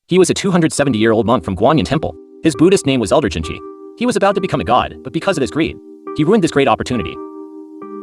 He was a 270-year-old monk from Guanyin Temple. His Buddhist name was Elder Jinchi. He was about to become a god, but because of his greed, he ruined this great opportunity.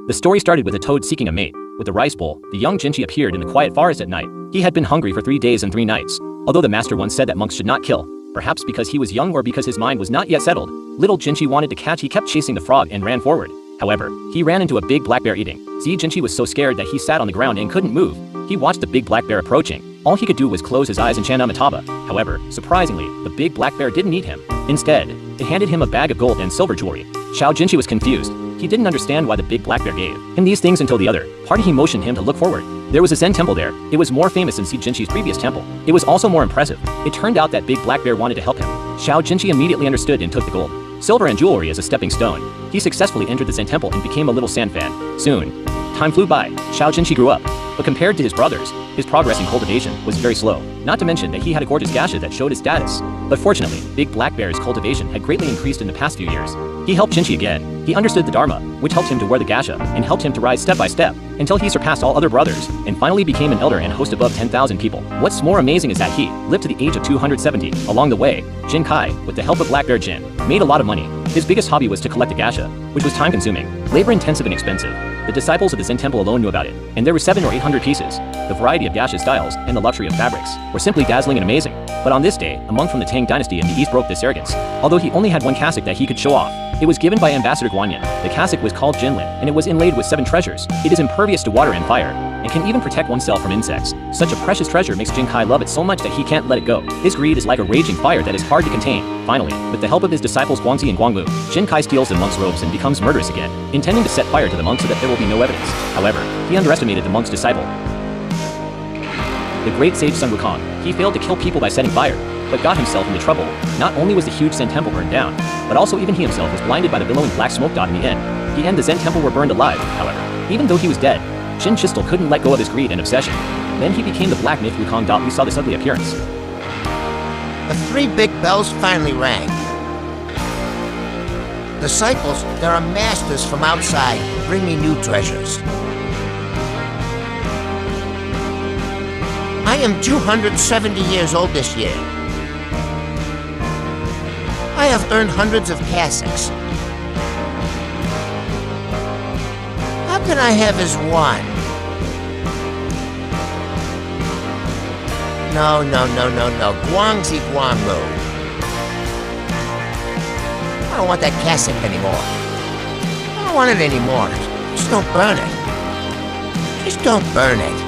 The story started with a toad seeking a mate. With the rice bowl, the young Jinchi appeared in the quiet forest at night. He had been hungry for 3 days and 3 nights. Although the master once said that monks should not kill, perhaps because he was young or because his mind was not yet settled, little Jinchi wanted to catch. He kept chasing the frog and ran forward. However, he ran into a big black bear eating. Jinchi was so scared that he sat on the ground and couldn't move. He watched the big black bear approaching. All he could do was close his eyes and chant Amitabha. However, surprisingly, the big black bear didn't eat him. Instead, it handed him a bag of gold and silver jewelry. Jinchi was confused. He didn't understand why the big black bear gave him these things until the other party he motioned him to look forward. There was a Zen temple there. It was more famous than Jinchi's previous temple. It was also more impressive. It turned out that big black bear wanted to help him. Jinchi immediately understood and took the gold, silver and jewelry as a stepping stone. He successfully entered the Zen temple and became a little sand fan. Soon, time flew by. Jinchi grew up, but compared to his brothers, his progress in cultivation was very slow. Not to mention that he had a gorgeous gacha that showed his status. But fortunately, Big Black Bear's cultivation had greatly increased in the past few years. He helped Jinchi again. He understood the Dharma, which helped him to wear the gacha and helped him to rise step by step until he surpassed all other brothers and finally became an elder and host above 10,000 people. What's more amazing is that he lived to the age of 270. Along the way, Jin Kai, with the help of Black Bear Jin, made a lot of money. His biggest hobby was to collect the gacha, which was time-consuming, labor-intensive and expensive. The disciples of the Zen temple alone knew about it, and there were 700 or 800 pieces. The variety of gacha styles and the luxury of fabrics were simply dazzling and amazing. But on this day, a monk from the Tang dynasty in the east broke this arrogance. Although he only had one cassock that he could show off, it was given by Ambassador Guanyin. The cassock was called Jinlin, and it was inlaid with 7 treasures. It is impervious to water and fire, and can even protect oneself from insects. Such a precious treasure makes Jin Kai love it so much that he can't let it go. His greed is like a raging fire that is hard to contain. Finally, with the help of his disciples Guangxi and Guanglu, Jin Kai steals the monk's robes and becomes murderous again, intending to set fire to the monk so that there will be no evidence. However, he underestimated the monk's disciple, the great sage Sun Wukong. He failed to kill people by setting fire, but got himself into trouble. Not only was the huge Zen temple burned down, but also even he himself was blinded by the billowing black smoke dot in the end. He and the Zen temple were burned alive, however. Even though he was dead, Jin Chistel couldn't let go of his greed and obsession. Then he became the black myth Wukong dot. We saw this ugly appearance. The 3 big bells finally rang. Disciples, there are masters from outside. Bring me new treasures. I am 270 years old this year. I have earned hundreds of cassocks. How can I have as one? No. Guangxi Guanglu. I don't want that cassock anymore. I don't want it anymore. Just don't burn it. Just don't burn it.